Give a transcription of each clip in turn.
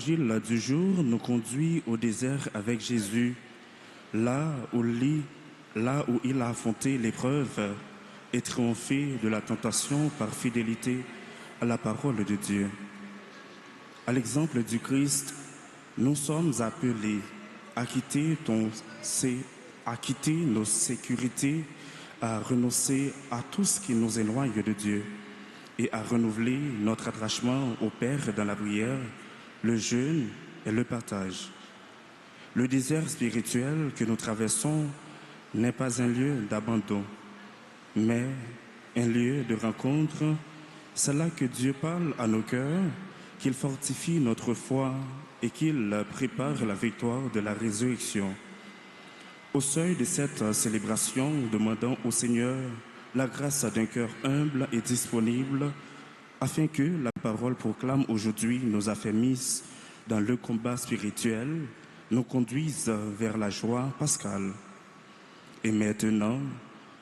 L'évangile du jour nous conduit au désert avec Jésus, là où il a affronté l'épreuve et triomphé de la tentation par fidélité à la parole de Dieu. À l'exemple du Christ, nous sommes appelés à quitter nos sécurités, à renoncer à tout ce qui nous éloigne de Dieu et à renouveler notre attachement au Père dans la prière, le jeûne et le partage. Le désert spirituel que nous traversons n'est pas un lieu d'abandon, mais un lieu de rencontre. C'est là que Dieu parle à nos cœurs, qu'il fortifie notre foi et qu'il prépare la victoire de la résurrection. Au seuil de cette célébration, demandons au Seigneur la grâce d'un cœur humble et disponible, afin que la parole proclame aujourd'hui nos affermisse dans le combat spirituel, nous conduise vers la joie pascale. Et maintenant,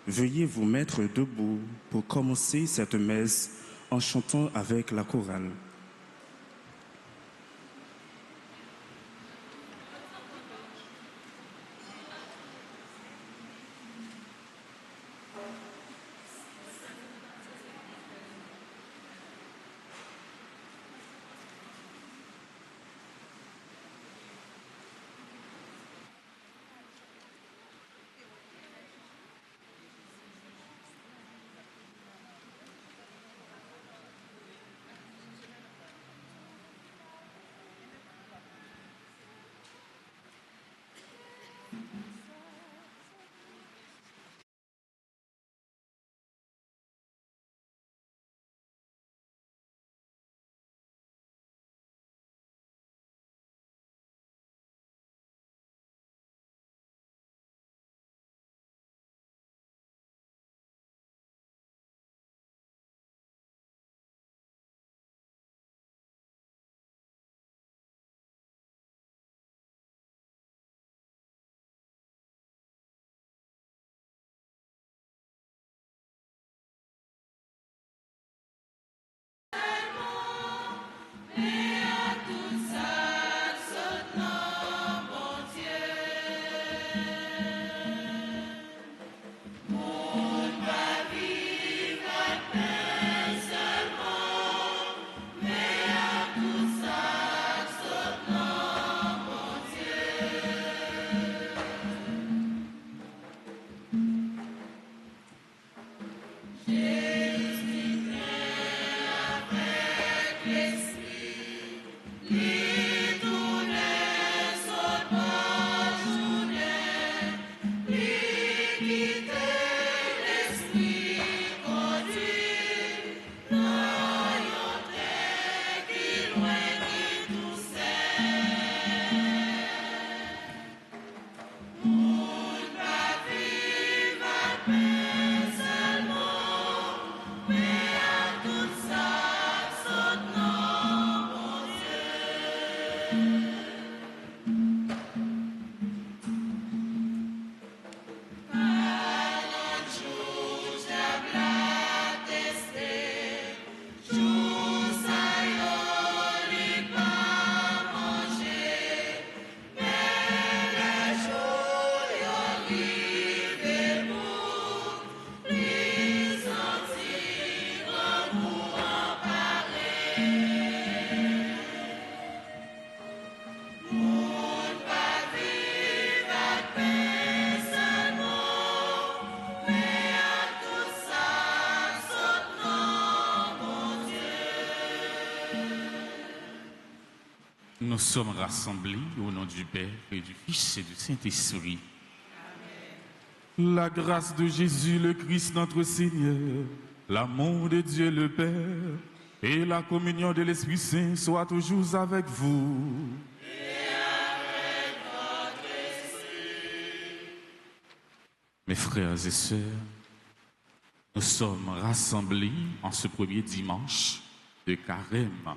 veuillez vous mettre debout pour commencer cette messe en chantant avec la chorale. Nous sommes rassemblés au nom du Père et du Fils et du Saint-Esprit. La grâce de Jésus le Christ notre Seigneur, l'amour de Dieu le Père et la communion de l'Esprit Saint soient toujours avec vous. Et avec votre esprit. Mes frères et sœurs, nous sommes rassemblés en ce premier dimanche de Carême,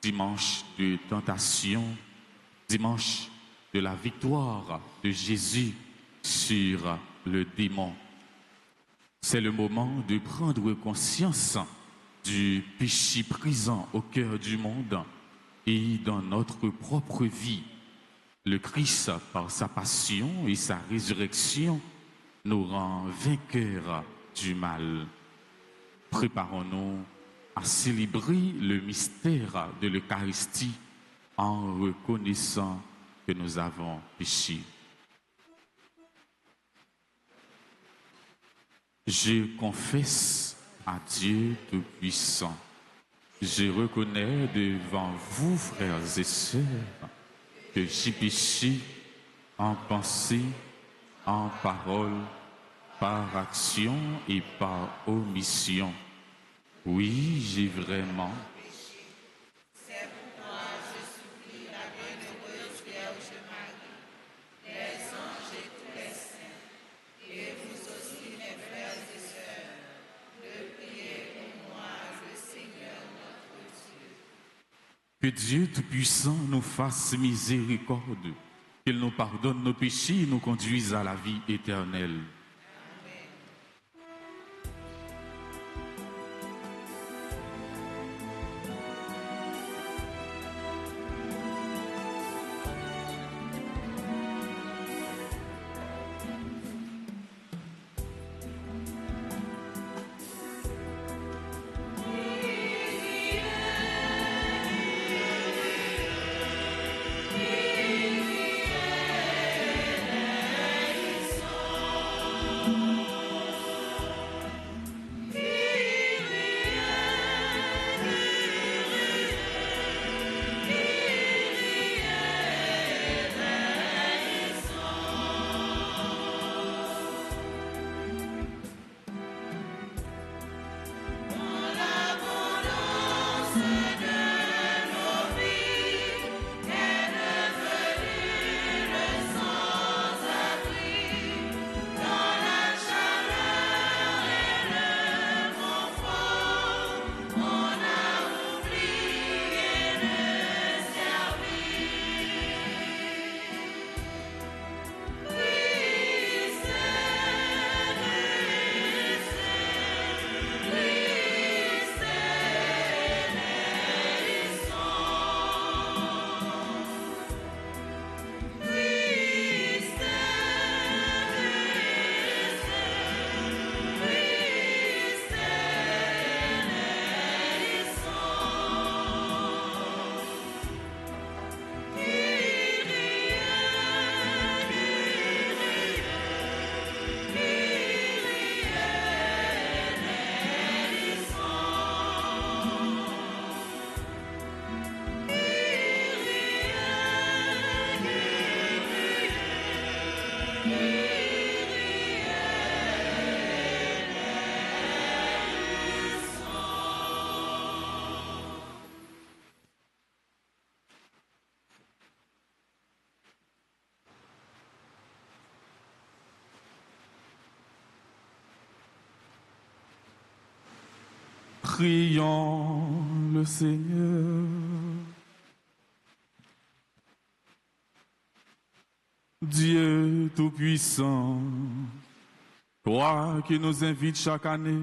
dimanche de tentation, dimanche de la victoire de Jésus sur le démon. C'est le moment de prendre conscience du péché présent au cœur du monde et dans notre propre vie. Le Christ, par sa passion et sa résurrection, nous rend vainqueurs du mal. Préparons-nous à célébrer le mystère de l'Eucharistie en reconnaissant que nous avons péché. Je confesse à Dieu Tout-Puissant. Je reconnais devant vous, frères et sœurs, que j'ai péché en pensée, en parole, par action et par omission. Oui, j'ai vraiment. C'est pourquoi je supplie la bienheureuse Vierge Marie, les anges et tous les saints, et vous aussi, mes frères et sœurs, de prier pour moi, le Seigneur notre Dieu. Que Dieu Tout-Puissant nous fasse miséricorde, qu'il nous pardonne nos péchés et nous conduise à la vie éternelle. Prions le Seigneur. Dieu Tout-Puissant, toi qui nous invites chaque année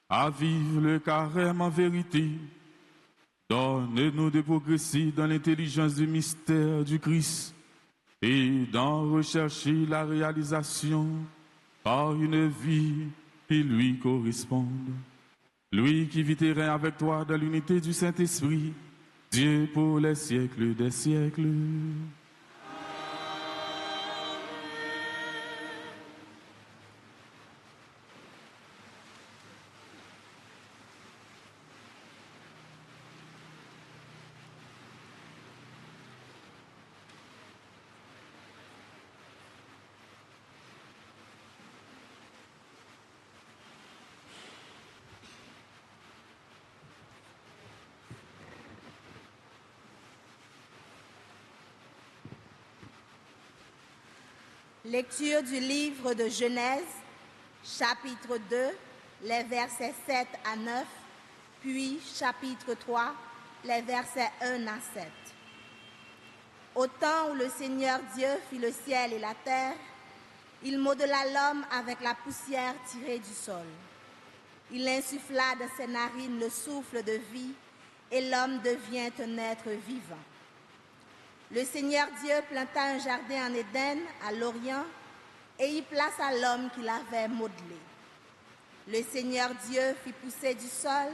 à vivre le carême en vérité, donne-nous de progresser dans l'intelligence du mystère du Christ et d'en rechercher la réalisation par une vie qui lui corresponde. Lui qui vit et règne avec toi dans l'unité du Saint-Esprit, Dieu pour les siècles des siècles. Lecture du livre de Genèse, chapitre 2, les versets 7 à 9, puis chapitre 3, les versets 1 à 7. Au temps où le Seigneur Dieu fit le ciel et la terre, il modela l'homme avec la poussière tirée du sol. Il insuffla dans ses narines le souffle de vie, et l'homme devient un être vivant. Le Seigneur Dieu planta un jardin en Éden, à l'Orient, et y plaça l'homme qu'il avait modelé. Le Seigneur Dieu fit pousser du sol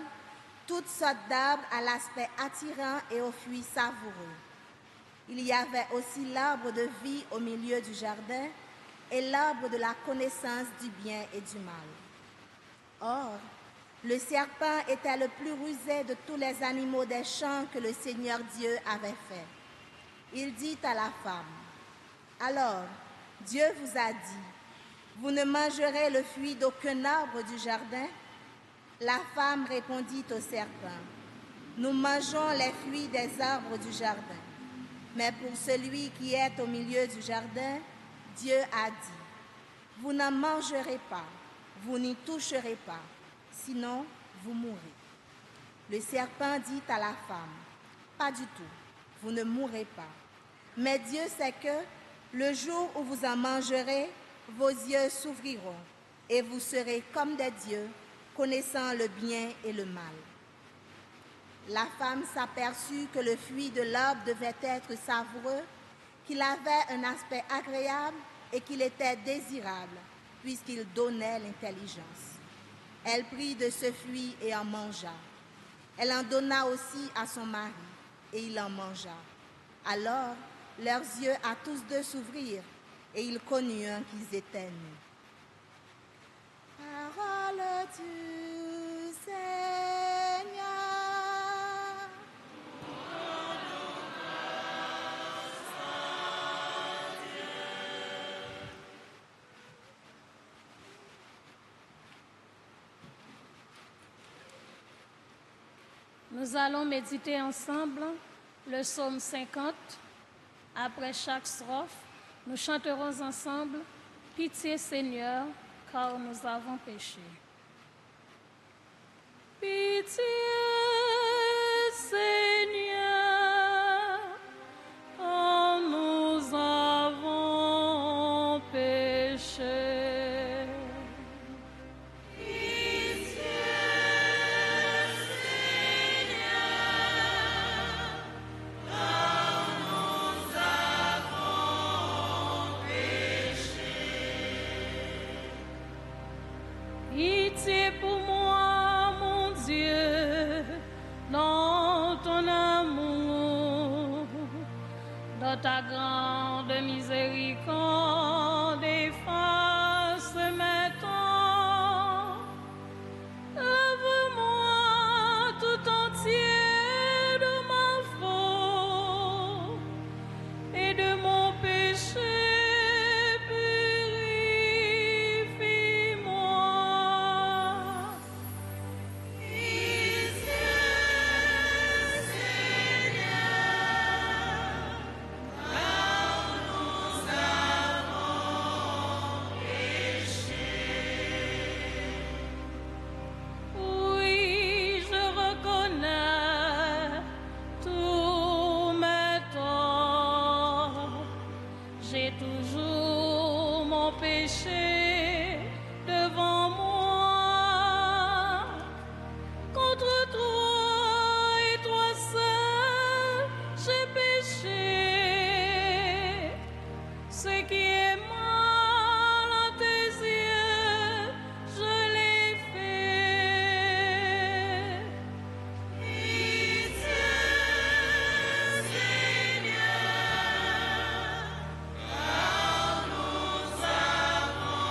toutes sortes d'arbres à l'aspect attirant et aux fruits savoureux. Il y avait aussi l'arbre de vie au milieu du jardin et l'arbre de la connaissance du bien et du mal. Or, le serpent était le plus rusé de tous les animaux des champs que le Seigneur Dieu avait fait. Il dit à la femme, « Alors, Dieu vous a dit, vous ne mangerez le fruit d'aucun arbre du jardin ?» La femme répondit au serpent, « Nous mangeons les fruits des arbres du jardin. Mais pour celui qui est au milieu du jardin, Dieu a dit, « Vous n'en mangerez pas, vous n'y toucherez pas, sinon vous mourrez. » Le serpent dit à la femme, « Pas du tout, vous ne mourrez pas. Mais Dieu sait que, le jour où vous en mangerez, vos yeux s'ouvriront et vous serez comme des dieux, connaissant le bien et le mal. » La femme s'aperçut que le fruit de l'arbre devait être savoureux, qu'il avait un aspect agréable et qu'il était désirable, puisqu'il donnait l'intelligence. Elle prit de ce fruit et en mangea. Elle en donna aussi à son mari, et il en mangea. Alors, leurs yeux à tous deux s'ouvrirent, et ils connurent qu'ils étaient nus. Parole du Seigneur. Nous allons méditer ensemble le psaume 50. Après chaque strophe, nous chanterons ensemble « Pitié Seigneur, car nous avons péché ». Pitié Seigneur, car nous avons péché. Pitié pour moi, mon Dieu, dans ton amour, dans ta grande miséricorde, efface mes temps. Lave-moi tout entier de ma faute et de mon péché. J'ai toujours mon péché devant moi. Contre toi et toi seul, j'ai péché. Ce qui est mal à tes yeux, je l'ai fait. Seigneur, car nous avons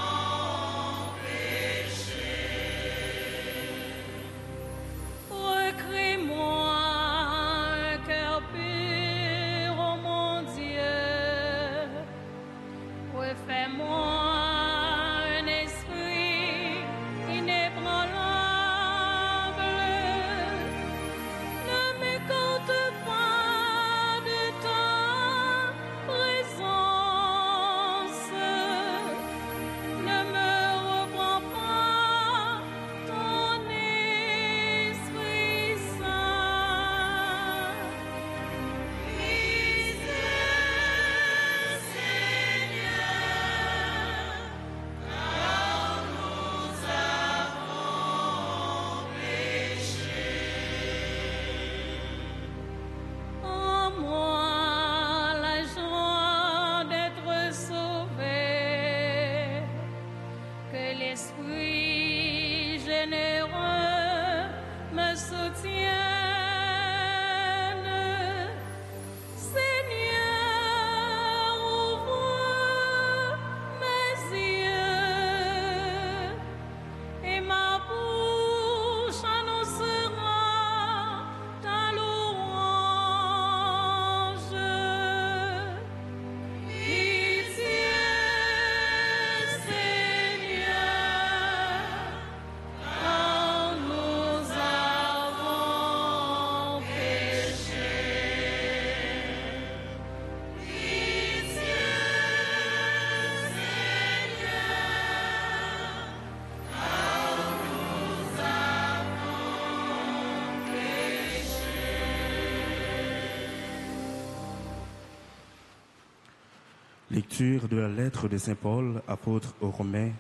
Lecture de la lettre de Saint Paul, apôtre aux Romains,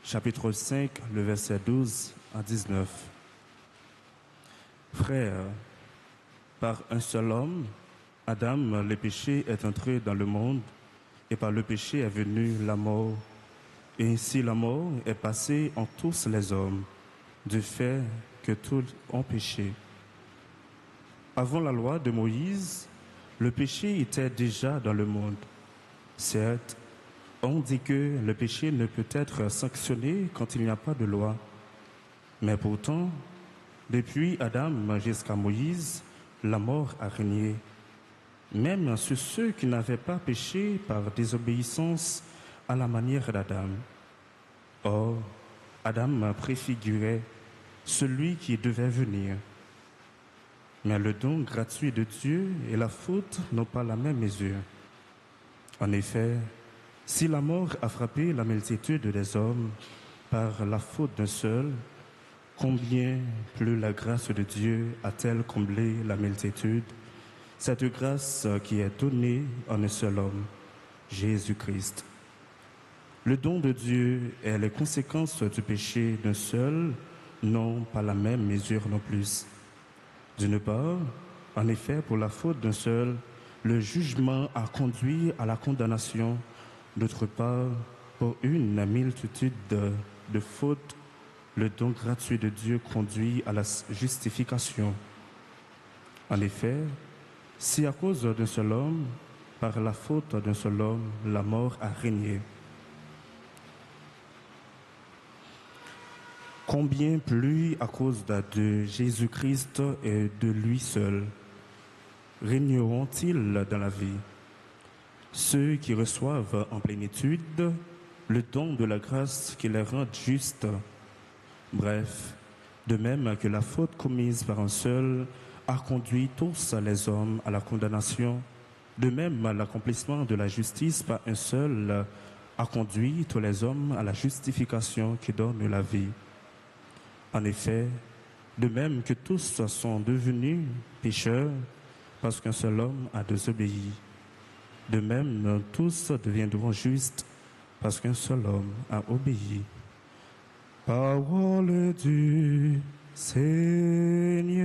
chapitre 5, le verset 12 à 19. Frères, par un seul homme, Adam, le péché est entré dans le monde, et par le péché est venue la mort. Et ainsi la mort est passée en tous les hommes, du fait que tous ont péché. Avant la loi de Moïse, le péché était déjà dans le monde. Certes, on dit que le péché ne peut être sanctionné quand il n'y a pas de loi. Mais pourtant, depuis Adam jusqu'à Moïse, la mort a régné. Même sur ceux qui n'avaient pas péché par désobéissance à la manière d'Adam. Or, Adam préfigurait celui qui devait venir. Mais le don gratuit de Dieu et la faute n'ont pas la même mesure. En effet, si la mort a frappé la multitude des hommes par la faute d'un seul, combien plus la grâce de Dieu a-t-elle comblé la multitude, cette grâce qui est donnée en un seul homme, Jésus-Christ. Le don de Dieu et les conséquences du péché d'un seul n'ont pas la même mesure non plus. D'une part, en effet, pour la faute d'un seul, le jugement a conduit à la condamnation. D'autre part, pour une multitude de fautes, le don gratuit de Dieu conduit à la justification. En effet, si à cause d'un seul homme, par la faute d'un seul homme, la mort a régné, combien plus à cause de Jésus-Christ et de lui seul régneront-ils dans la vie? Ceux qui reçoivent en plénitude le don de la grâce qui les rend justes. Bref, de même que la faute commise par un seul a conduit tous les hommes à la condamnation, de même l'accomplissement de la justice par un seul a conduit tous les hommes à la justification qui donne la vie. En effet, de même que tous sont devenus pécheurs parce qu'un seul homme a désobéi, de même tous deviendront justes parce qu'un seul homme a obéi. Parole du Seigneur.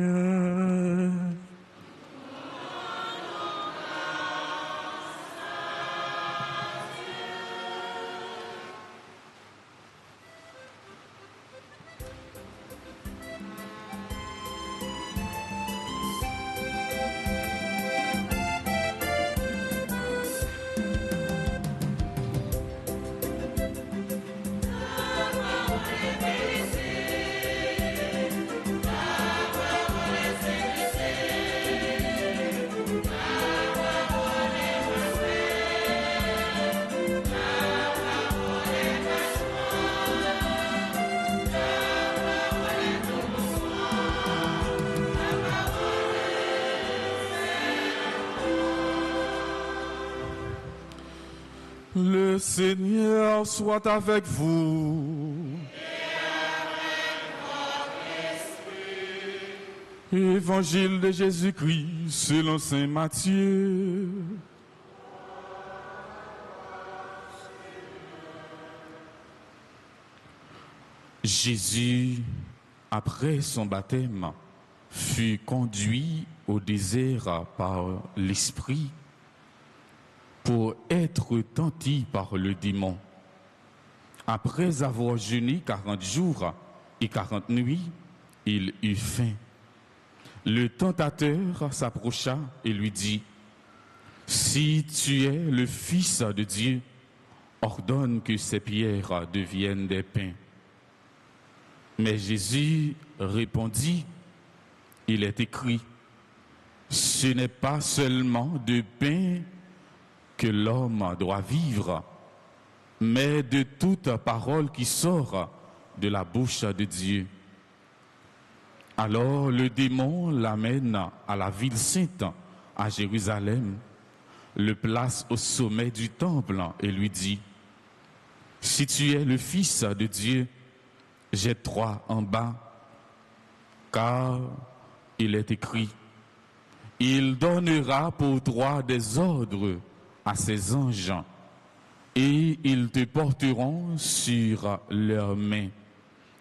Le Seigneur soit avec vous. Évangile de Jésus-Christ selon saint Matthieu. Jésus, après son baptême, fut conduit au désert par l'Esprit pour être tenti par le démon. Après avoir jeûné 40 jours et 40 nuits, il eut faim. Le tentateur s'approcha et lui dit, « Si tu es le Fils de Dieu, ordonne que ces pierres deviennent des pains. » Mais Jésus répondit, « Il est écrit, ce n'est pas seulement de pain que l'homme doit vivre, mais de toute parole qui sort de la bouche de Dieu. » Alors le démon l'amène à la ville sainte, à Jérusalem, le place au sommet du temple et lui dit, « Si tu es le Fils de Dieu, jette-toi en bas, car il est écrit, il donnera pour toi des ordres à ses anges, et ils te porteront sur leurs mains,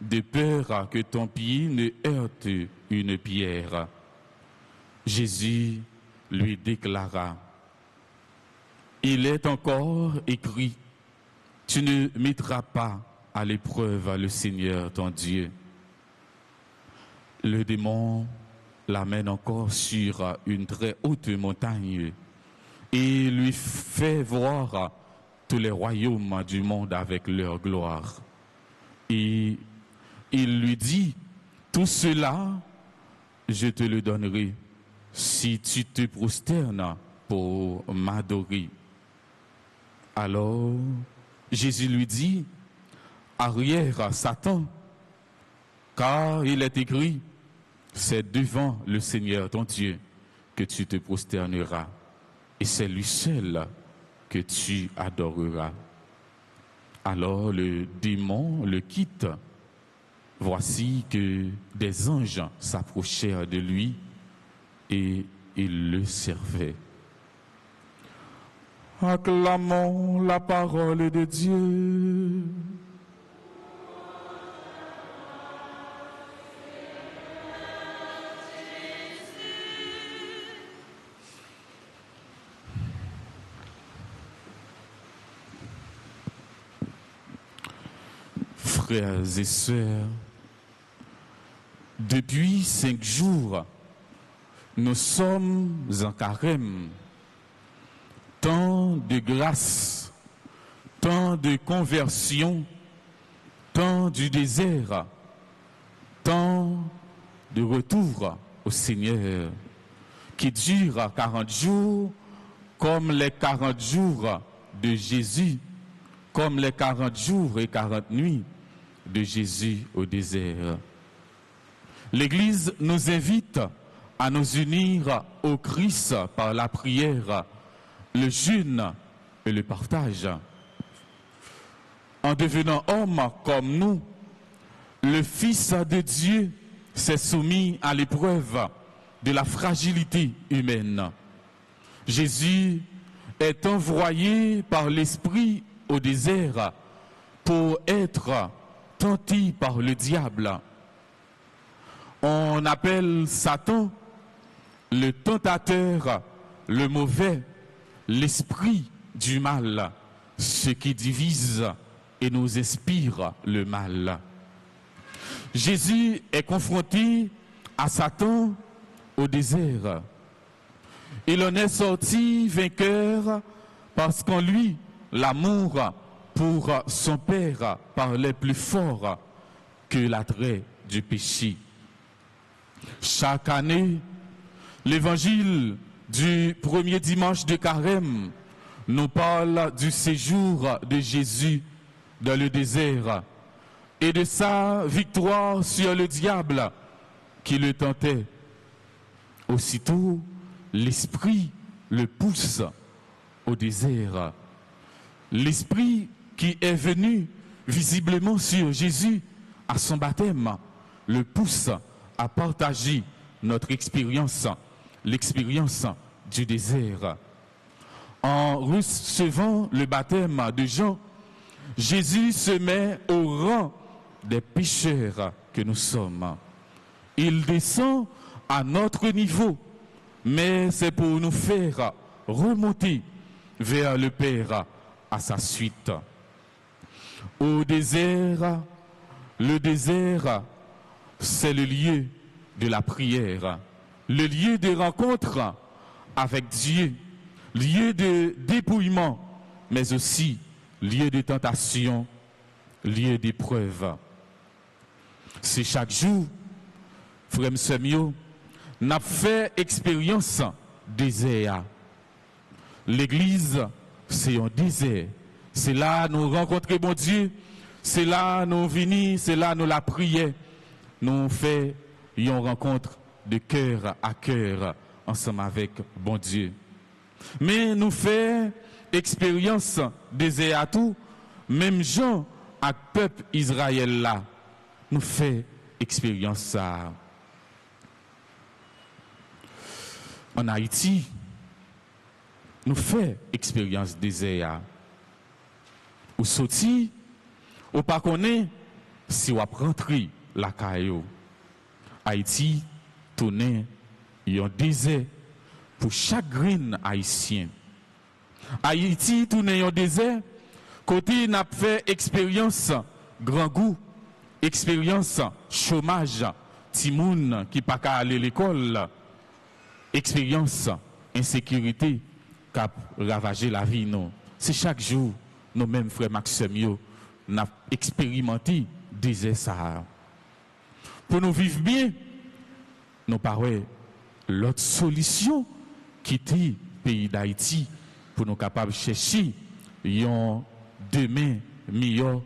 de peur que ton pied ne heurte une pierre. Jésus lui déclara, il est encore écrit, tu ne mettras pas à l'épreuve le Seigneur ton Dieu. Le démon l'amène encore sur une très haute montagne et lui fait voir tous les royaumes du monde avec leur gloire. Et il lui dit, tout cela, je te le donnerai si tu te prosternes pour m'adorer. Alors, Jésus lui dit, arrière, Satan, car il est écrit, c'est devant le Seigneur ton Dieu que tu te prosterneras, et c'est lui seul que tu adoreras. Alors le démon le quitte. Voici que des anges s'approchèrent de lui et ils le servaient. Acclamons la parole de Dieu. Frères et sœurs, depuis 5 jours, nous sommes en carême. Tant de grâce, tant de conversion, tant du désert, tant de retour au Seigneur, qui dure 40 jours comme les 40 jours de Jésus, comme les 40 jours et 40 nuits de Jésus au désert. L'Église nous invite à nous unir au Christ par la prière, le jeûne et le partage. En devenant homme comme nous, le Fils de Dieu s'est soumis à l'épreuve de la fragilité humaine. Jésus est envoyé par l'Esprit au désert pour être tenté par le diable. On appelle Satan le tentateur, le mauvais, l'esprit du mal, ce qui divise et nous inspire le mal. Jésus est confronté à Satan au désert. Il en est sorti vainqueur parce qu'en lui, l'amour pour son Père parlait plus fort que l'attrait du péché. Chaque année, l'évangile du premier dimanche de Carême nous parle du séjour de Jésus dans le désert et de sa victoire sur le diable qui le tentait. Aussitôt, l'Esprit le pousse au désert. L'Esprit qui est venu visiblement sur Jésus à son baptême le pousse à partager notre expérience, l'expérience du désert. En recevant le baptême de Jean, Jésus se met au rang des pécheurs que nous sommes. Il descend à notre niveau, mais c'est pour nous faire remonter vers le Père à sa suite. Au désert, le désert, c'est le lieu de la prière, le lieu de rencontre avec Dieu, lieu de dépouillement, mais aussi lieu de tentation, lieu d'épreuve. C'est chaque jour, frère Semio, n'a fait expérience désert. L'église, c'est un désert. C'est là nous rencontrer bon Dieu, c'est là nous venir, c'est là nous la prière. Nous fait une rencontre de cœur à cœur ensemble avec bon Dieu. Mais nous fait expérience désert à tout, même Jean à peuple Israël là, nous fait expérience ça. En Haïti, nous fait expérience désert. ou sorti, ou pas connaît si ou rentrer la caillou. Haïti tourne un désert pour chaque grain haïtien. Haïti tourne un désert côté n'a fait expérience grand goût, expérience chômage, timoun qui pas qu'à aller à l'école, expérience insécurité qui a ravagé la vie nous. C'est chaque jour nous mêmes frères Maxime n'a expérimenté désert ça. Pour nous vivre bien, nous parlons l'autre solution quitter le pays d'Haïti pour nous capables de chercher un demain meilleur,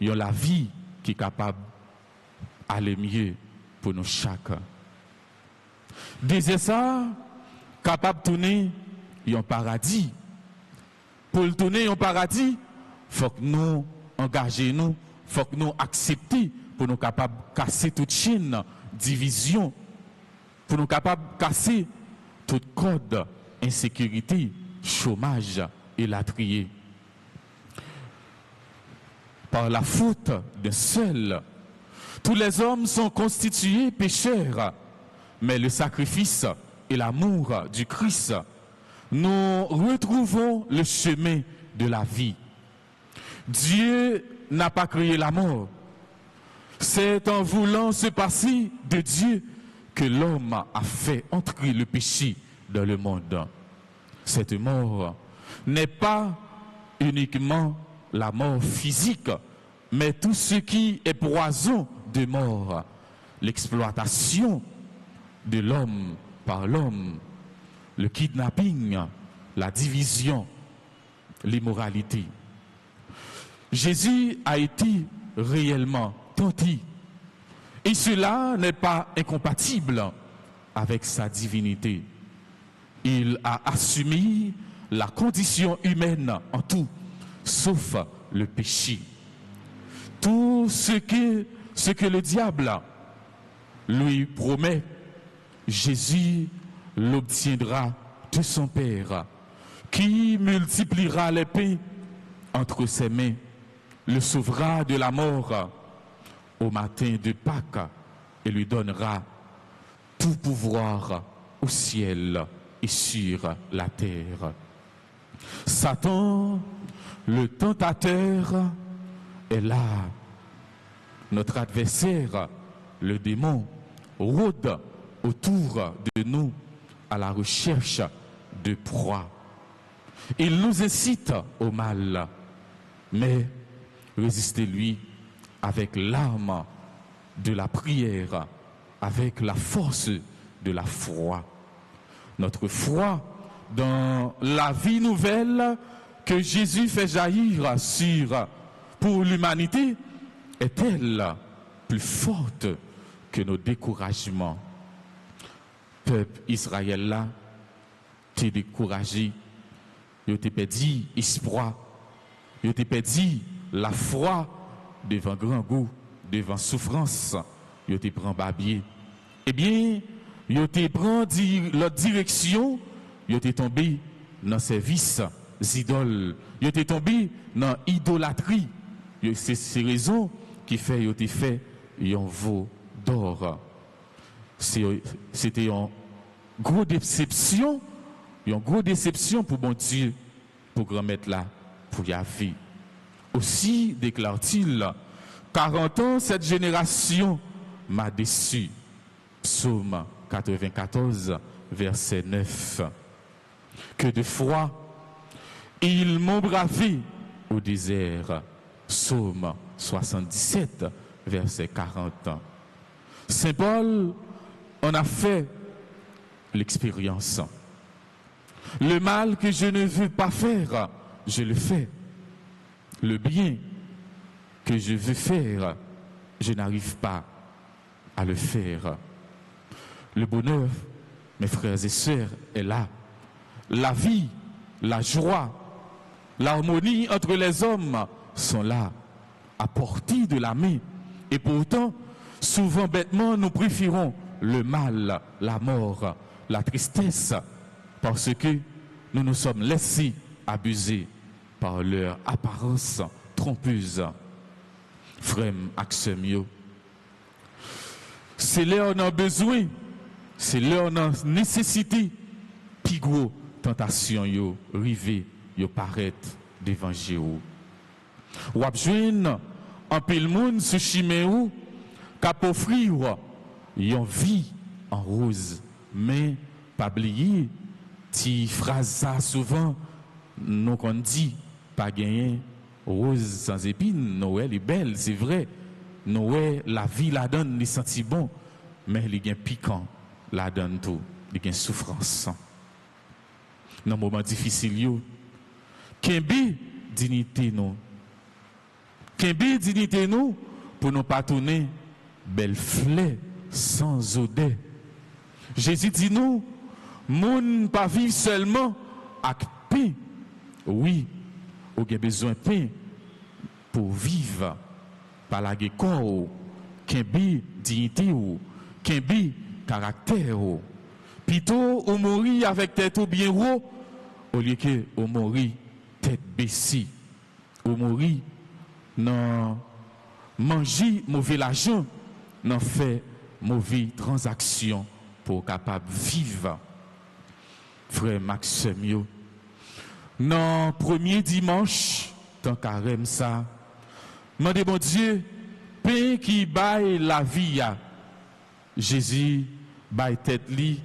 la vie qui est capable d'aller mieux pour nous chacun. Désert ça, capable de tourner un paradis. Pour le tourner un paradis, il faut que nous engagions, il faut que nous acceptions pour nous capables de casser toute chaîne, division, pour nous capables de casser toute code, insécurité, chômage et latrier. Par la faute d'un seul, tous les hommes sont constitués pécheurs, mais le sacrifice et l'amour du Christ, nous retrouvons le chemin de la vie. Dieu n'a pas créé la mort. C'est en voulant se passer de Dieu que l'homme a fait entrer le péché dans le monde. Cette mort n'est pas uniquement la mort physique, mais tout ce qui est poison de mort, l'exploitation de l'homme par l'homme, le kidnapping, la division, l'immoralité. Jésus a été réellement tenté. Et cela n'est pas incompatible avec sa divinité. Il a assumé la condition humaine en tout, sauf le péché. Tout ce que le diable lui promet, Jésus l'obtiendra de son Père, qui multipliera les pains entre ses mains, le sauvera de la mort au matin de Pâques et lui donnera tout pouvoir au ciel et sur la terre. Satan, le tentateur, est là. Notre adversaire, le démon, rôde autour de nous à la recherche de proie. Il nous incite au mal, mais résistez-lui avec l'arme de la prière, avec la force de la foi. Notre foi dans la vie nouvelle que Jésus fait jaillir pour l'humanité est-elle plus forte que nos découragements. Peuple Israël là, t'es découragé, il t'a perdu espoir, il t'a perdu la foi devant grand goût, devant souffrance, il te prend babier. Eh bien, il te prend l'autre direction, il te tombé dans service idoles, il te tombé dans idolâtrie. C'est ces raisons qui fait il te fait un veau d'or. C'était une grosse déception pour bon Dieu, pour grand-maître là, pour Yahvé. Aussi déclare-t-il, 40 ans, cette génération m'a déçu. Psaume 94, verset 9. Que de fois, ils m'ont bravé au désert. Psaume 77, verset 40. Saint Paul en a fait l'expérience. Le mal que je ne veux pas faire, je le fais. Le bien que je veux faire, je n'arrive pas à le faire. Le bonheur, mes frères et sœurs, est là. La vie, la joie, l'harmonie entre les hommes sont là, à portée de la main. Et pourtant, souvent bêtement, nous préférons le mal, la mort, la tristesse, parce que nous nous sommes laissés abuser par leur apparence trompeuse. Frère Axemio. C'est là on a besoin, c'est là on a nécessité, puis gros tentation yo, rivé, yo paraître devant Jéhovah. Ou abjoine en pile monde sous chimé ou cap offrir yon vie en rose, mais pas oublier ti phrase ça souvent nous qu'on dit pas gagner rose sans épines. Noël est belle, c'est vrai. Noël la vie la donne, les senti bon, mais il y a piquant la donne tout, il y a souffrance. Dans moment difficile yo, kembe dignité nous. Kembe dignité nous pour nous pas tourner belle fleur sans odeur. Jésus dit nous, moun pas vivre seulement avec pain. Oui, on a besoin de pain pour vivre. Par la corps, kembe dignité ou, kembe caractère ou. Plutôt, on mourit avec tête ou bien haut, au lieu que on mourit tête baissée. On mourit non manger mauvais l'argent, non fait mauvaise transaction pour capable vivre. Frère Maxime, non premier dimanche, tant carême ça. Mandez bon Dieu, pain qui baille la vie, Jésus baille tête li,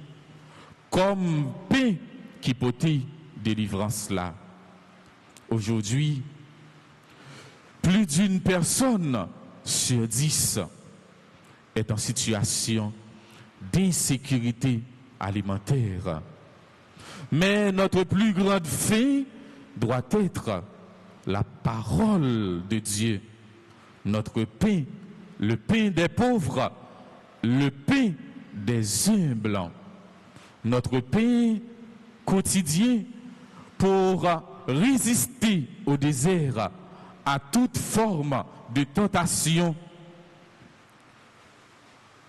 comme pain qui portait délivrance là. Aujourd'hui, plus d'une personne sur 10 est en situation d'insécurité alimentaire. Mais notre plus grande fin doit être la parole de Dieu. Notre pain, le pain des pauvres, le pain des humbles, notre pain quotidien pour résister au désert, à toute forme de tentation.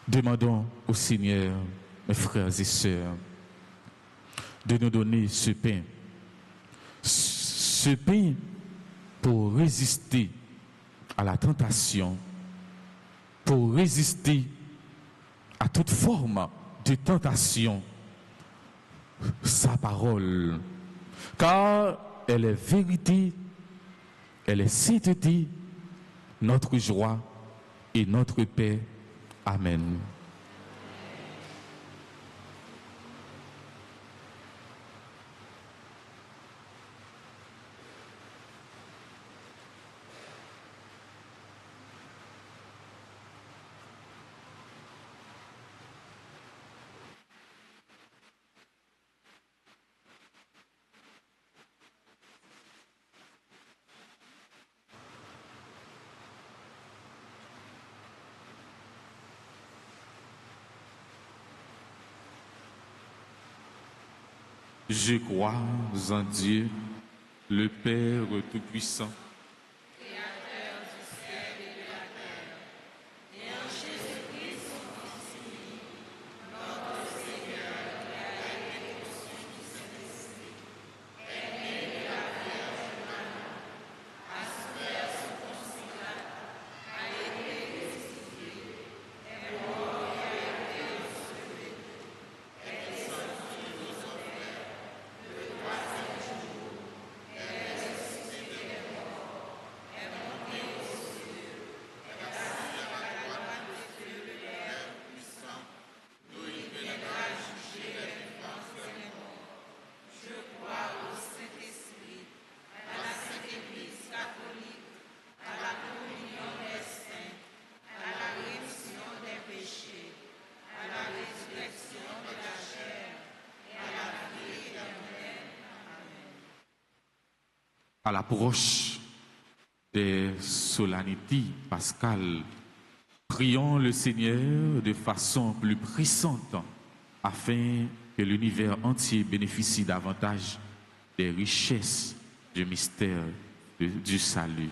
Demandons au Seigneur, mes frères et sœurs, de nous donner ce pain pour résister à la tentation, pour résister à toute forme de tentation, sa parole, car elle est vérité, elle est sainteté, notre joie et notre paix. Amen. Je crois en Dieu, le Père Tout-Puissant, Créateur du ciel et de la terre, et en Jésus-Christ, son Fils unique, notre Seigneur, qui a été conçu du Saint-Esprit, est né de la Vierge Marie, a souffert sous Ponce Pilate, a été crucifié, est mort et a été enseveli, est descendu aux enfers, le troisième jour, est ressuscité des morts, est monté aux cieux, est assis à la droite de Dieu le Père puissant, d'où il viendra juger les vivants et les morts. Je crois au Saint-Esprit, à la Sainte Église catholique, à la communion des saints, à la rémission des péchés, à la résurrection de la chair et à la vie éternelle. Amen. à l'approche des solennités pascales, prions le Seigneur de façon plus pressante afin que l'univers entier bénéficie davantage des richesses du mystère du salut.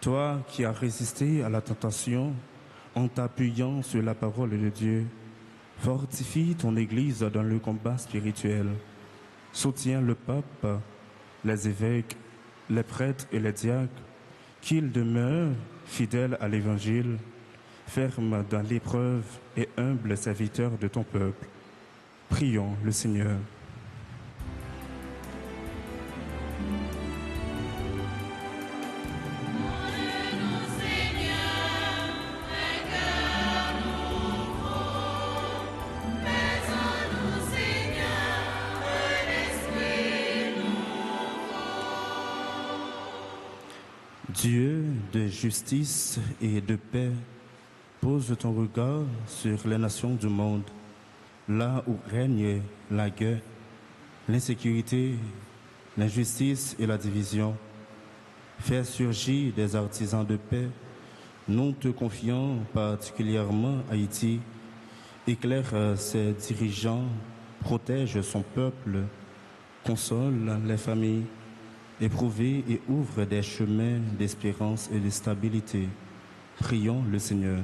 Toi qui as résisté à la tentation en t'appuyant sur la parole de Dieu, fortifie ton Église dans le combat spirituel. Soutiens le pape, les évêques, les prêtres et les diacres, qu'ils demeurent fidèles à l'Évangile, fermes dans l'épreuve et humbles serviteurs de ton peuple. Prions le Seigneur. Dieu de justice et de paix, pose ton regard sur les nations du monde, là où règne la guerre, l'insécurité, l'injustice et la division. Fais surgir des artisans de paix. Nous te confions particulièrement Haïti. Éclaire ses dirigeants, protège son peuple, console les familles, éprouvées et ouvre des chemins d'espérance et de stabilité. Prions le Seigneur.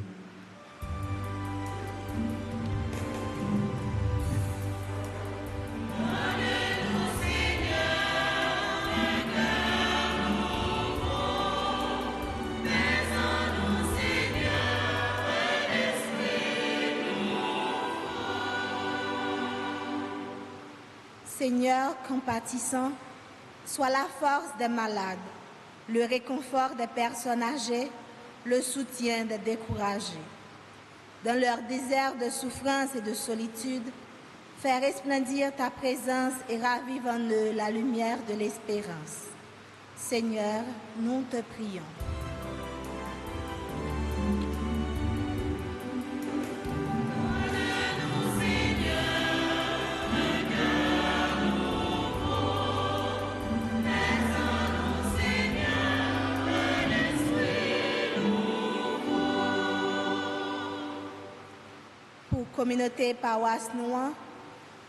Seigneur compatissant, sois la force des malades, le réconfort des personnes âgées, le soutien des découragés. Dans leur désert de souffrance et de solitude, fais resplendir ta présence et ravive en eux la lumière de l'espérance. Seigneur, nous te prions. Communauté paroisse noire,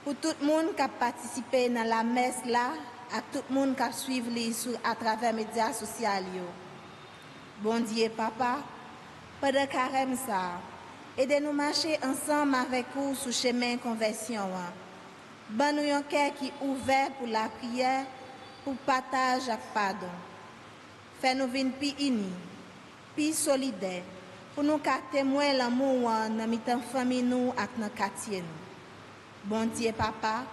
pour tout le monde qui a participé dans la messe là, à tout le monde qui a suivi à travers les médias sociaux. Bon Dieu, Papa, pendant carême ça, aidez-nous marcher ensemble avec vous sur le chemin de conversion. Bon nous un cœur qui est ouvert pour la prière, pour partage et pardon. Fais-nous venir plus unis, plus solidaires, pour nous témoigner l'amour dans notre famille nous et dans le quartier. Bon Dieu, Papa,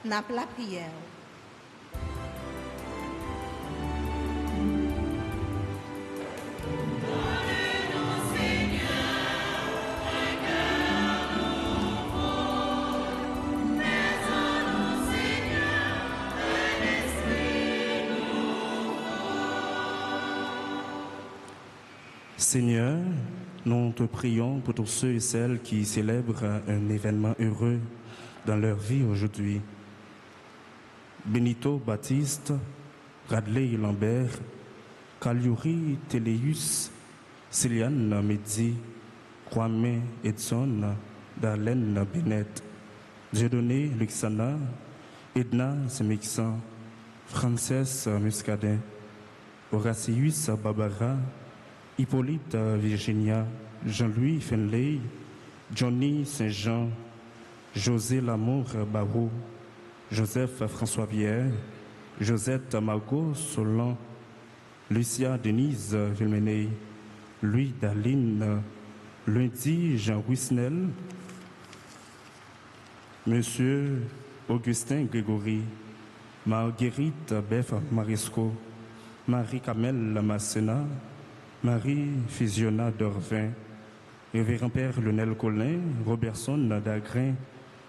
n'a pas la prière. Seigneur, nous te prions pour tous ceux et celles qui célèbrent un événement heureux dans leur vie aujourd'hui. Benito Baptiste, Radley Lambert, Kaliuri Téléus, Céliane Medzi, Kwame Edson, Darlene Bennett, Dieudonné Luxana, Edna Semixan, Frances Muscadin, Horacius Barbara, Hippolyte Virginia, Jean-Louis Fenley, Johnny Saint-Jean, José Lamour Barou, Joseph François Pierre, Josette Margot Solan, Lucia Denise Vilmeney, Louis Darline, Lundi Jean Wisnel, Monsieur Augustin Grégory, Marguerite Beth Marisco, Marie-Camille Massena, Marie Fusiona Dorvin, Révérend Père Lionel Collin, Robertson Dagrin,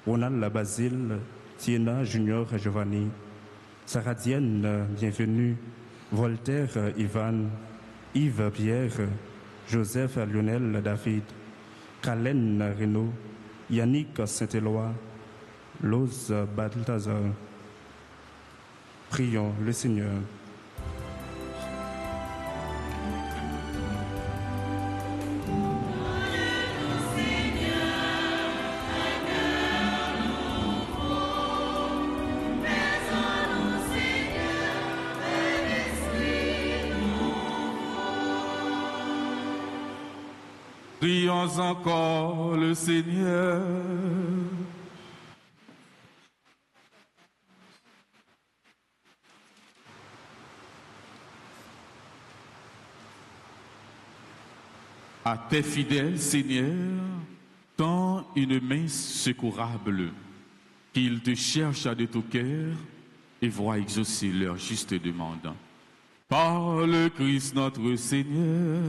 Ronald Basile, Tiena Junior Giovanni, Saradienne Bienvenue, Voltaire Ivan, Yves Pierre, Joseph Lionel David, Kalen Renaud, Yannick Saint-Éloi, Lose Balthazar. Prions le Seigneur. Prions encore le Seigneur. À tes fidèles, Seigneur, tends une main secourable, qu'ils te cherchent de tout cœur et voient exaucer leur juste demande. Par le Christ notre Seigneur.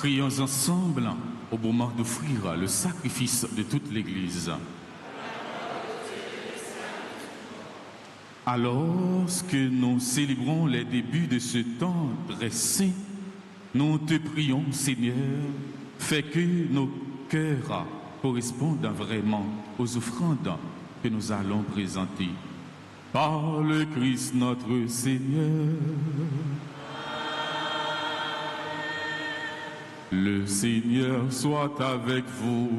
Prions ensemble au moment d'offrir le sacrifice de toute l'Église. Alors que nous célébrons les débuts de ce temps très saint, nous te prions, Seigneur, fais que nos cœurs correspondent vraiment aux offrandes que nous allons présenter. Par le Christ notre Seigneur. Le Seigneur soit avec vous.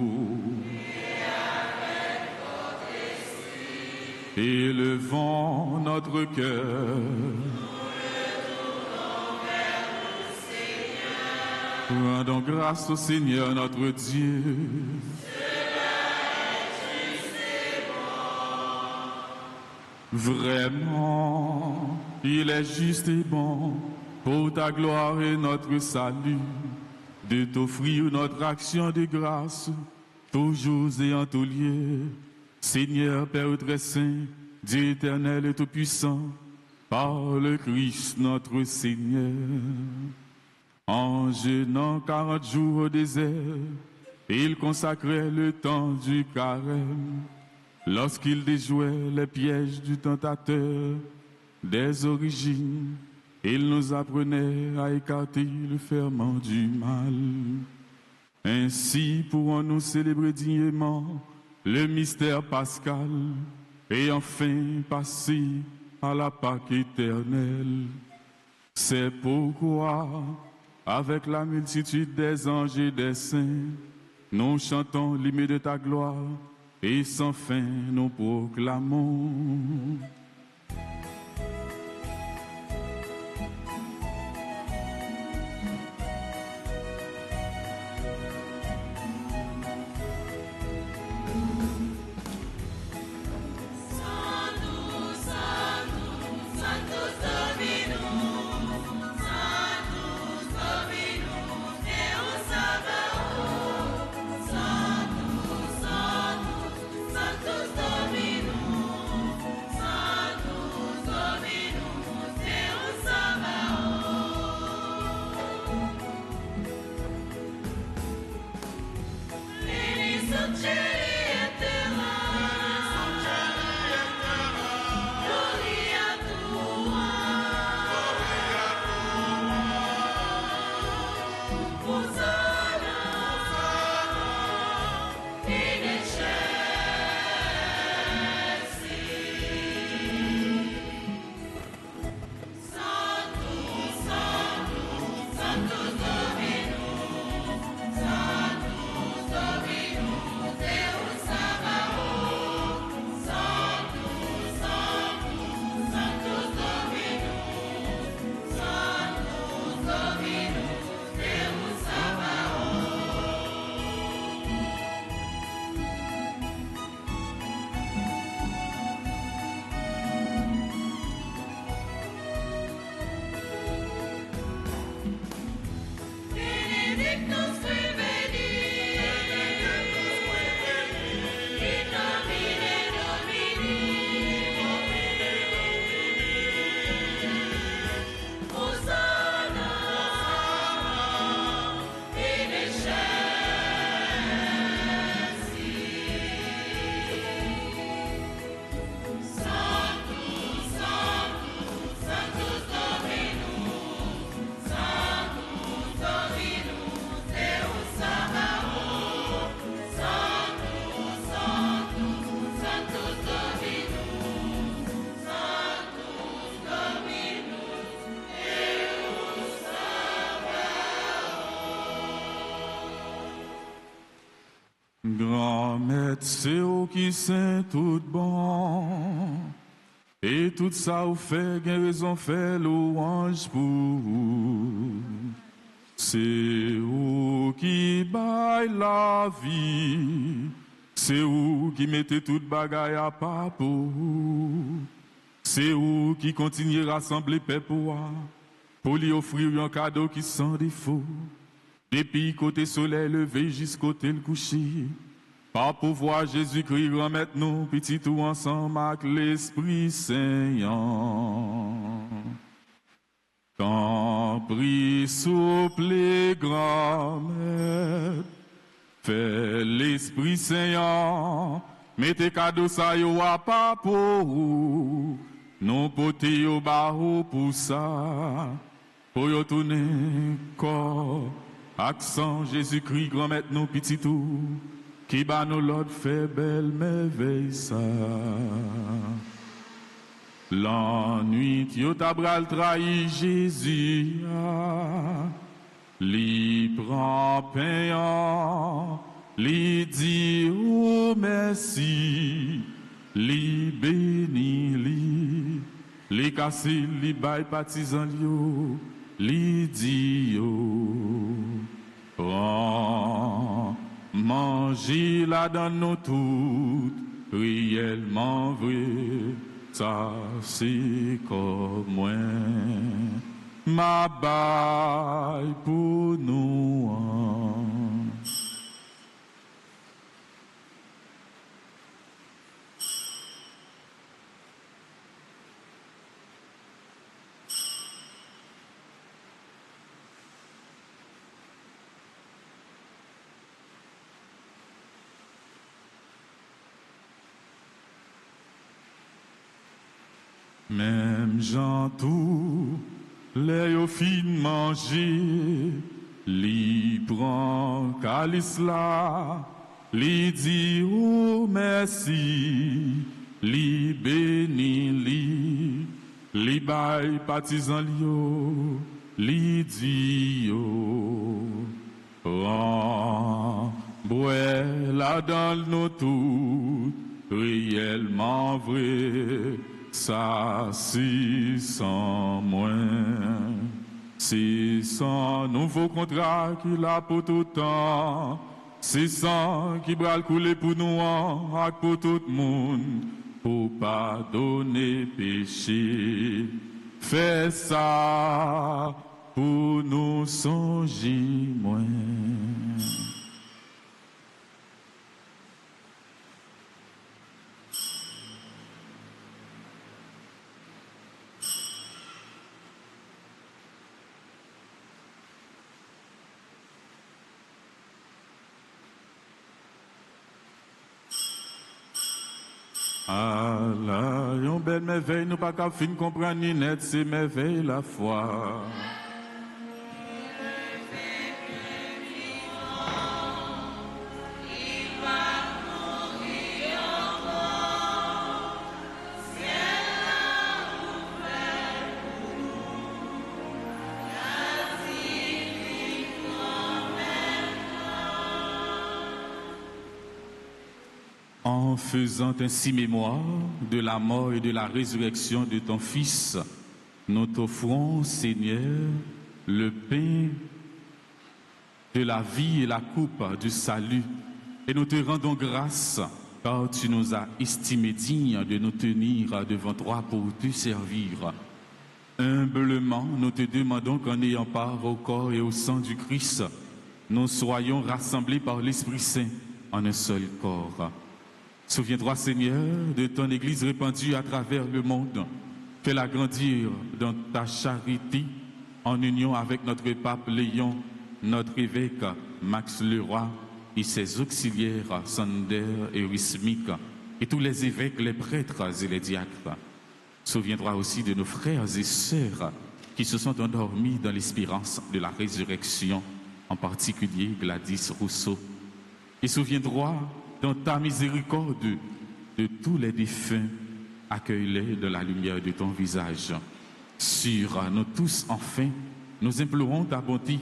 Et avec votre esprit. Élevons notre cœur. Nous le tournons vers le Seigneur. Rendons grâce au Seigneur notre Dieu. Cela est juste et bon. Vraiment, il est juste et bon pour ta gloire et notre salut, de t'offrir notre action de grâce, toujours et en tout lieu. Seigneur Père très saint, Dieu éternel et tout-puissant, par le Christ notre Seigneur. En jeûnant 40 jours au désert, il consacrait le temps du carême. Lorsqu'il déjouait les pièges du tentateur, des origines, il nous apprenait à écarter le ferment du mal. Ainsi pourrons-nous célébrer dignement le mystère pascal et enfin passer à la Pâque éternelle. C'est pourquoi, avec la multitude des anges et des saints, nous chantons l'hymne de ta gloire et sans fin nous proclamons. Grand maître, c'est où qui saint tout bon, et tout ça ou fait, gain raison fait louange pour vous. C'est où qui baille la vie, c'est où qui mettez toute bagaille à part pour vous. C'est où qui continue à rassembler paix pour lui offrir un cadeau qui sans défaut. Depuis côté soleil levé jusqu'au côté le coucher, par pouvoir Jésus-Christ remettre nous petits tout ensemble avec l'Esprit Saint. T'en prie, souple et grand maître, fais l'Esprit Saint, mettez cadeau ça yo à pas pour vous, non poté au barreau pour ça, pour yo tourner corps. Accent Jésus-Christ, grand maître nous petit tout, qui bat nous l'autre fait belle merveille ça. L'ennui yo tabral trahi Jésus, li prend payant, li dit oh merci, li béni, li casse, li bail partisan yo, li dit yo. Prends, mangez la dans nous toutes, réellement vrai, ça c'est comme moi, ma baille pour nous. Même Jean tout, les au fin manger, li prend calice là, li dit oh merci, li béni li bay partisan yo, li dit yo, prends, bois là dans nous tout, réellement vrai. Ça, c'est sans moins. C'est sans nouveau contrat qu'il a pour tout temps. C'est sans qui va couler pour nous, et pour tout le monde, pour pardonner péché. Fais ça pour nous songer moins. Ah là, yon belle merveille, nous pas qu'à fin comprendre ni net, c'est merveille la foi. En faisant ainsi mémoire de la mort et de la résurrection de ton Fils, nous t'offrons, Seigneur, le pain de la vie et la coupe du salut. Et nous te rendons grâce, car tu nous as estimés dignes de nous tenir devant toi pour te servir. Humblement, nous te demandons qu'en ayant part au corps et au sang du Christ, nous soyons rassemblés par l'Esprit Saint en un seul corps. Souviens-toi, Seigneur, de ton Église répandue à travers le monde. Fais-la grandir dans ta charité, en union avec notre pape Léon, notre évêque Max Leroy et ses auxiliaires Sander et Rismic, et tous les évêques, les prêtres et les diacres. Souviens-toi aussi de nos frères et sœurs qui se sont endormis dans l'espérance de la résurrection, en particulier Gladys Rousseau. Et souviens-toi dans ta miséricorde de tous les défunts, accueille-les de la lumière de ton visage. Sur nous tous, enfin, nous implorons ta bonté.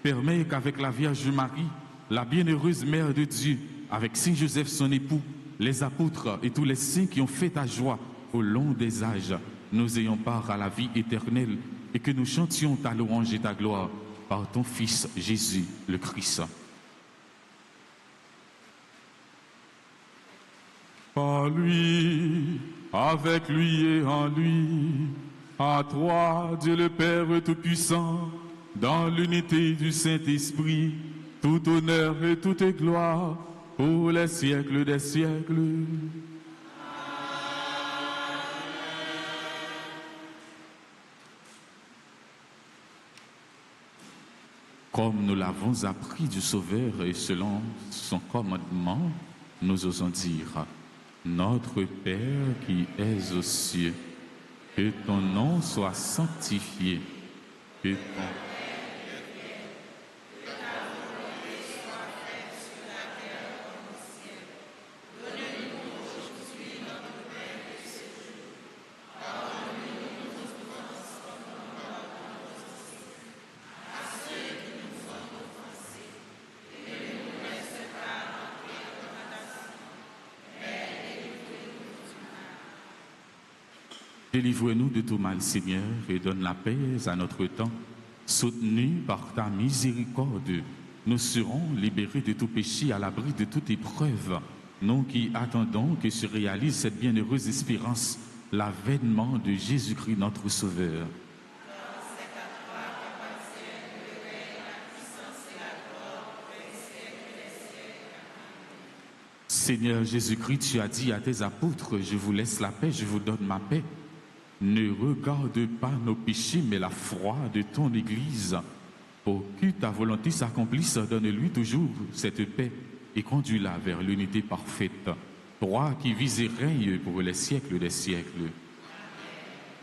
Permets qu'avec la Vierge Marie, la bienheureuse Mère de Dieu, avec Saint Joseph son époux, les apôtres et tous les saints qui ont fait ta joie au long des âges, nous ayons part à la vie éternelle et que nous chantions ta louange et ta gloire par ton Fils Jésus le Christ. Par lui, avec lui et en lui, à toi, Dieu le Père Tout-Puissant, dans l'unité du Saint-Esprit, tout honneur et toute gloire pour les siècles des siècles. Comme nous l'avons appris du Sauveur et selon son commandement, nous osons dire: Notre Père qui es aux cieux, que ton nom soit sanctifié, que ton Délivre-nous de tout mal, Seigneur, et donne la paix à notre temps. Soutenus par ta miséricorde, nous serons libérés de tout péché, à l'abri de toute épreuve. Nous qui attendons que se réalise cette bienheureuse espérance, l'avènement de Jésus-Christ, notre Sauveur. Seigneur Jésus-Christ, tu as dit à tes apôtres: je vous laisse la paix, je vous donne ma paix. Ne regarde pas nos péchés, mais la foi de ton Église. Pour que ta volonté s'accomplisse, donne-lui toujours cette paix et conduis-la vers l'unité parfaite. Toi qui vis et règnes pour les siècles des siècles.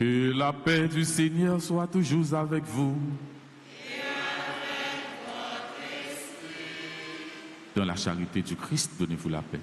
Que la paix du Seigneur soit toujours avec vous. Dans la charité du Christ, donnez-vous la paix.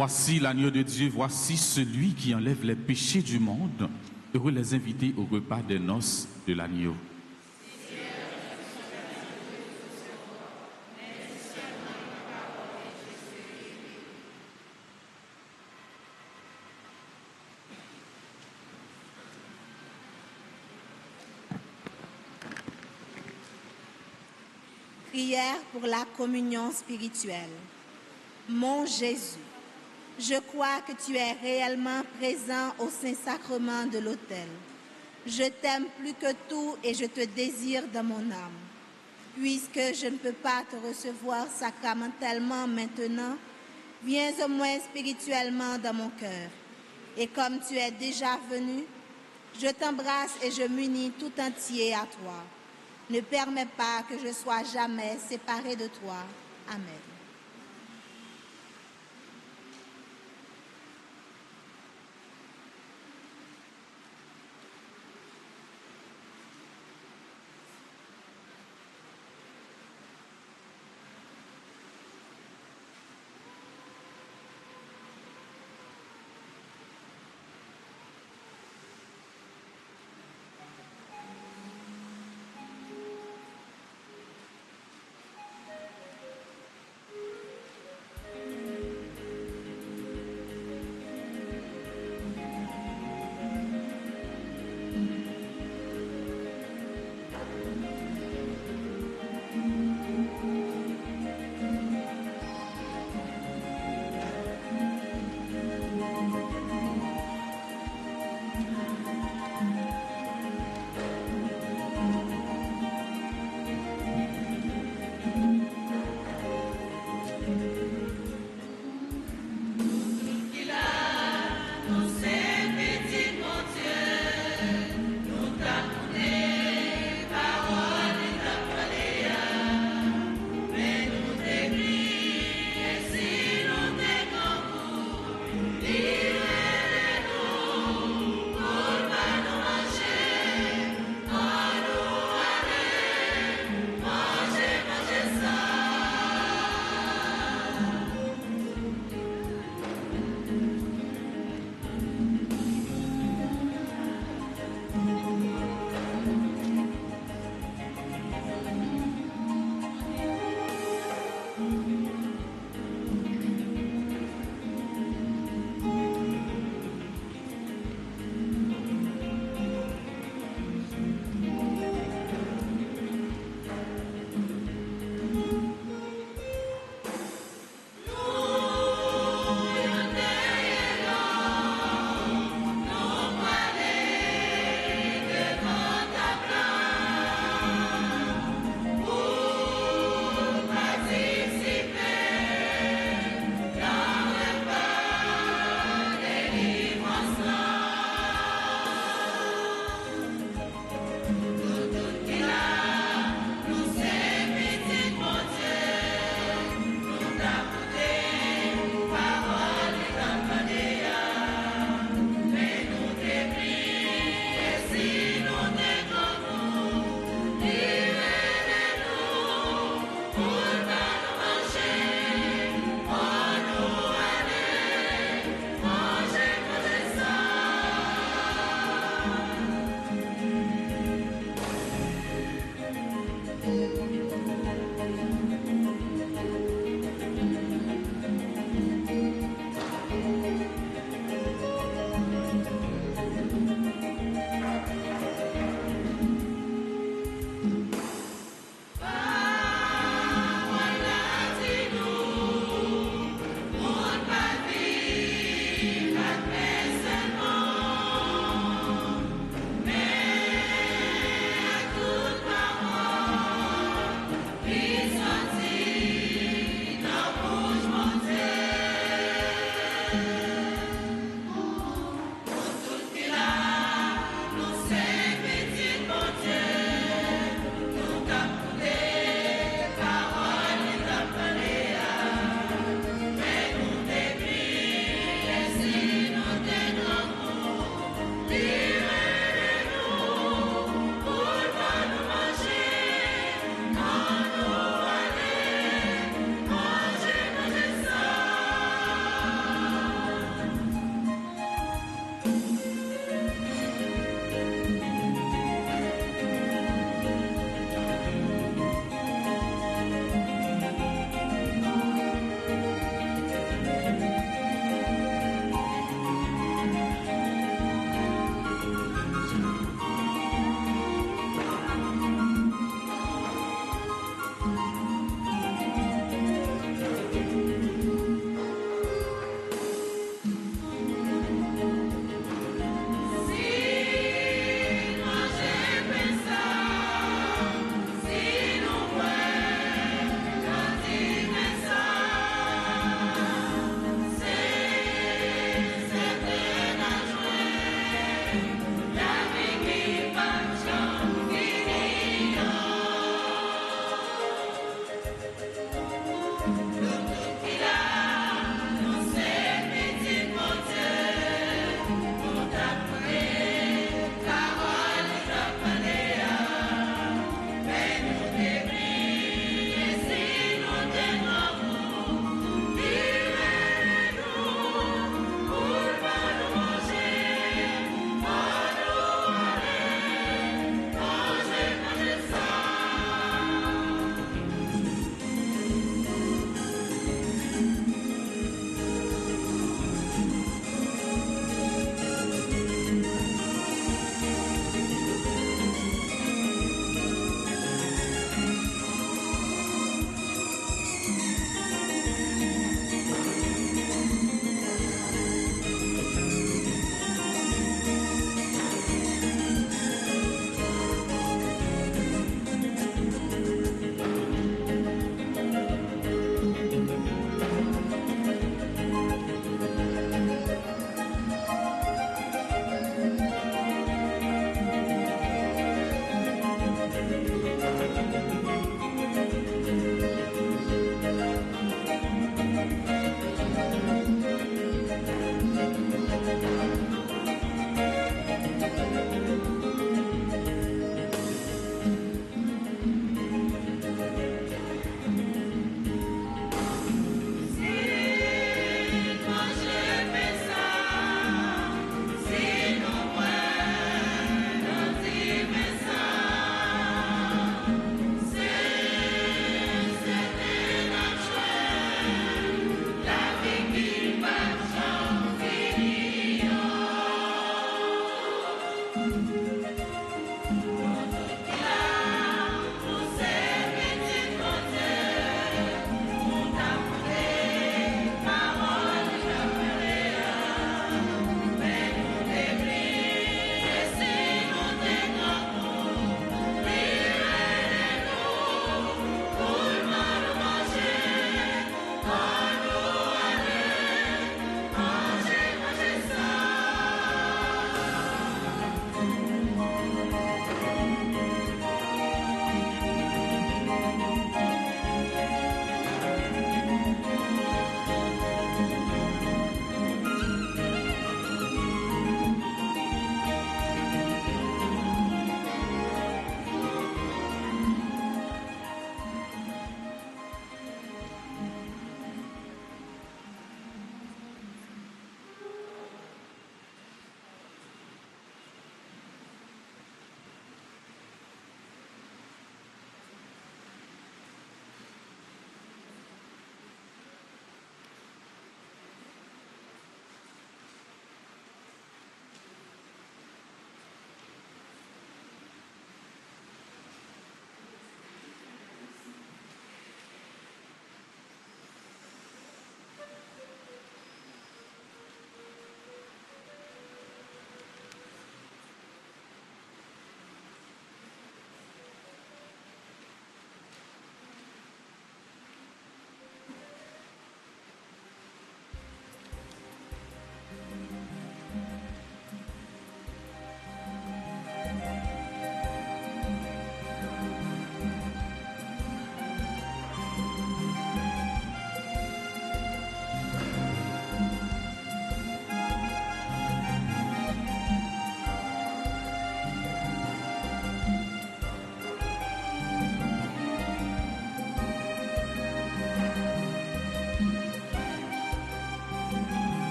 Voici l'agneau de Dieu, voici celui qui enlève les péchés du monde. Heureux les invités au repas des noces de l'agneau. Prière pour la communion spirituelle. Mon Jésus, je crois que tu es réellement présent au Saint-Sacrement de l'autel. Je t'aime plus que tout et je te désire dans mon âme. Puisque je ne peux pas te recevoir sacramentellement maintenant, viens au moins spirituellement dans mon cœur. Et comme tu es déjà venu, je t'embrasse et je m'unis tout entier à toi. Ne permets pas que je sois jamais séparé de toi. Amen.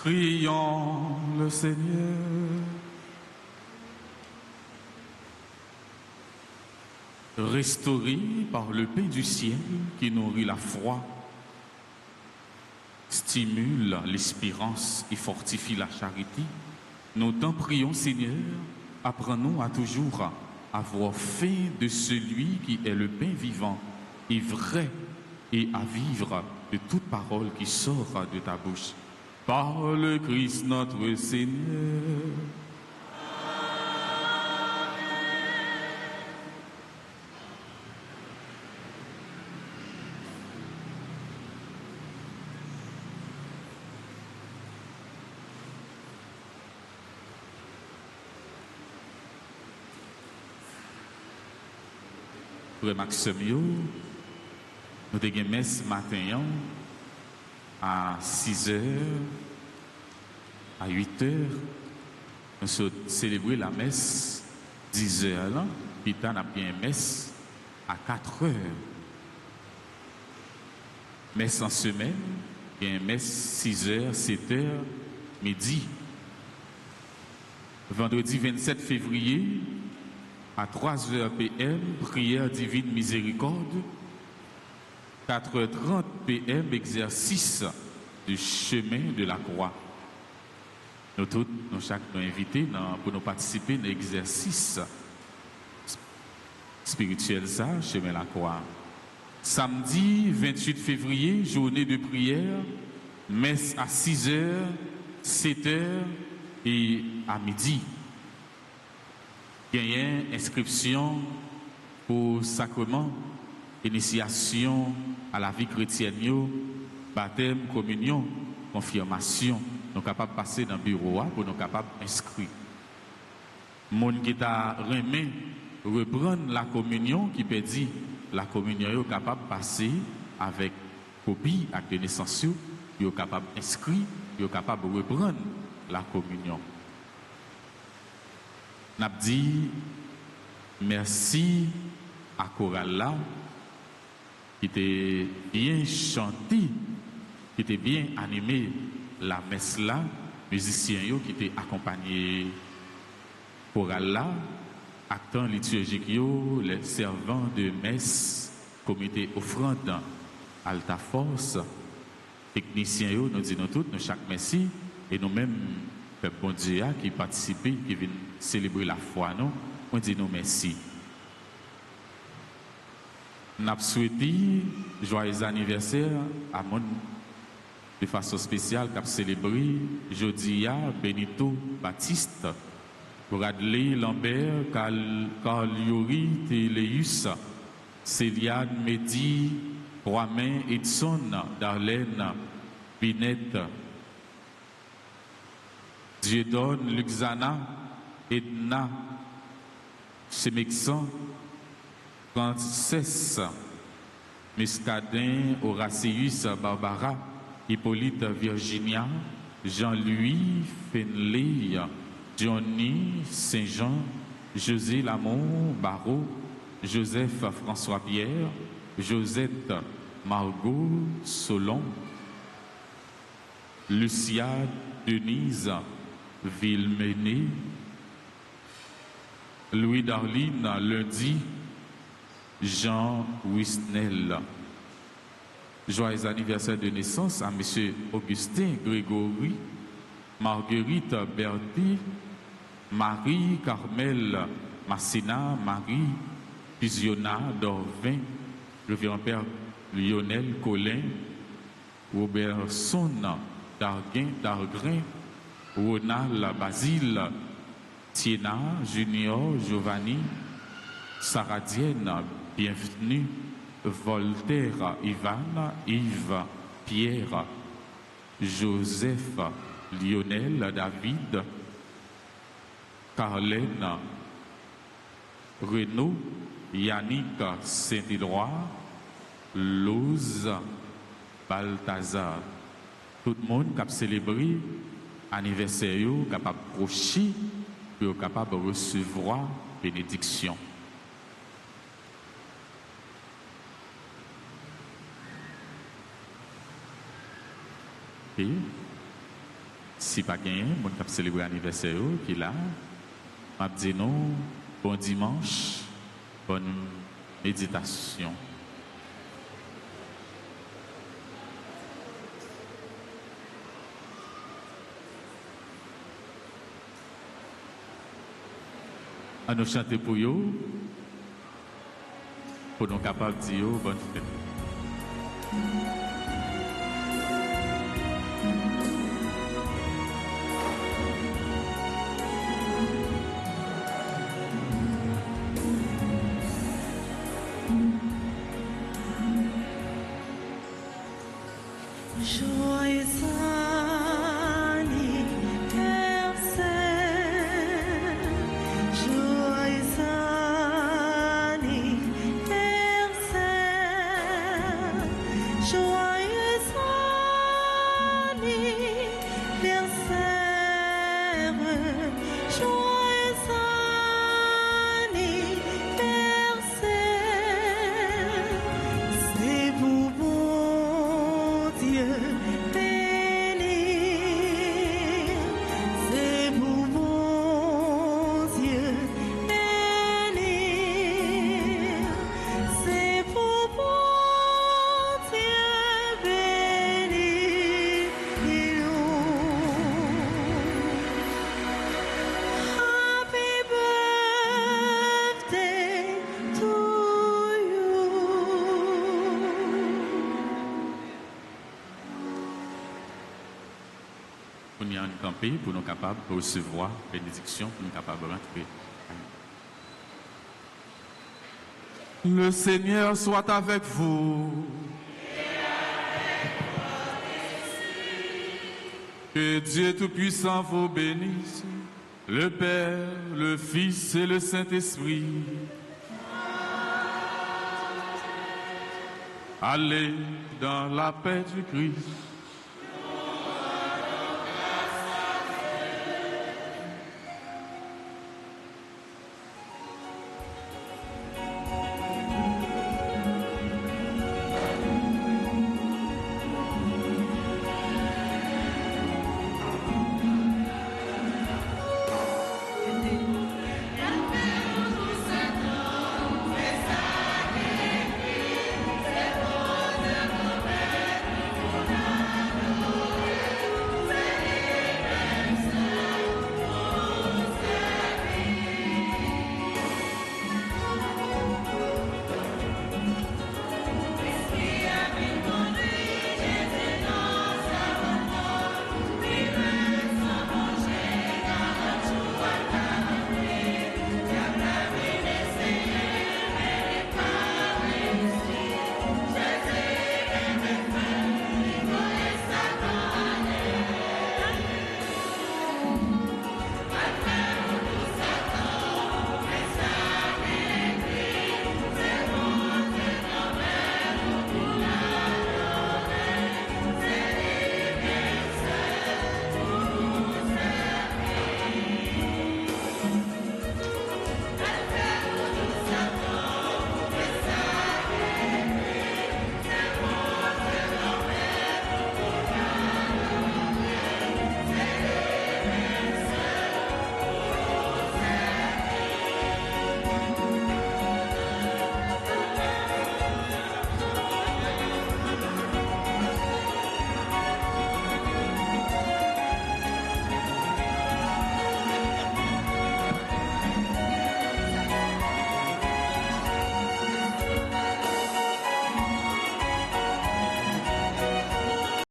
Prions le Seigneur. Restaurés par le pain du ciel qui nourrit la foi, stimule l'espérance et fortifie la charité, nous t'en prions, Seigneur, apprends-nous à toujours avoir faim de celui qui est le pain vivant et vrai, et à vivre de toute parole qui sort de ta bouche. Par le Christ notre Seigneur. Frère Maxime, nous avons une messe matin à 6 h, à 8 h. Nous avons célébré la messe 10 h, puis nous avons une messe à 4 h. Messe en semaine, il y a une messe 6 h, 7 h, midi. Vendredi 27 février, à 3 h p.m., prière divine miséricorde. 4h30 p.m., exercice du chemin de la croix. Nous tous, nous chaque nous invités pour nous participer à l'exercice spirituel, ça, chemin de la croix. Samedi 28 février, journée de prière, messe à 6 h, 7 h et à midi. Il y a une inscription pour sacrement, initiation à la vie chrétienne, baptême, communion, confirmation. Nous sommes capables de passer dans le bureau pour nous capables d'inscrire. Les gens qui t'a remis reprendre la communion, qui peut dire la communion est capable de passer avec copie, acte de naissance, ils sont capables d'inscrire, ils sont capables de reprendre la communion. N'a dit merci à Chorale qui était bien chanté, qui était bien animé la messe là, musiciens qui étaient accompagnés Chorale, acteurs liturgiques, les servants de messe, comité offrande Alta Force, techniciens nous disons tous, nous chaque merci et nous-mêmes peuple bon Dieu qui participent, qui viennent célébrer la foi, nous, on dit nous merci. Nous avons souhaité joyeux anniversaire à mon de façon spéciale qui a célébré Jodia Benito Baptiste, Bradley Lambert, Carl Yuri Téléus, Céliane Mehdi, Romain Edson, Darlene Binette, Dieudonne, Luxana, Edna, Semexan, Frances, Muscadin, Horacius, Barbara, Hippolyte, Virginia, Jean-Louis, Fenley, Johnny, Saint-Jean, José Lamont, Barreau, Joseph François-Pierre, Josette, Margot, Solon, Lucia, Denise, Villemené, Louis Darline, lundi, Jean Wisnel. Joyeux anniversaire de naissance à M. Augustin Grégory, Marguerite Berthy, Marie-Carmel Massina, Marie Fusiona Dorvin, Révérend Père Lionel Colin, Robertson Dargrin, Ronald Basile, Tiena Junior Giovanni, Saradienne, bienvenue, Voltaire Ivan, Yves Pierre, Joseph Lionel David, Carlène Renaud, Yannick Saint-Éloi, Lose Balthazar. Tout le monde qui a célébré l'anniversaire, capable de procher, capable de recevoir bénédiction. Et si pas gagné, mon cap célébrer anniversaire qui est là. M'a dit non, bon dimanche, bonne méditation. À nous chanter pour vous, pour nous capables de dire bonne fête. Pour nous capables de recevoir bénédiction, pour nous capables de rentrer. Le Seigneur soit avec vous. Que Dieu Tout-Puissant vous bénisse, le Père, le Fils et le Saint-Esprit. Allez dans la paix du Christ.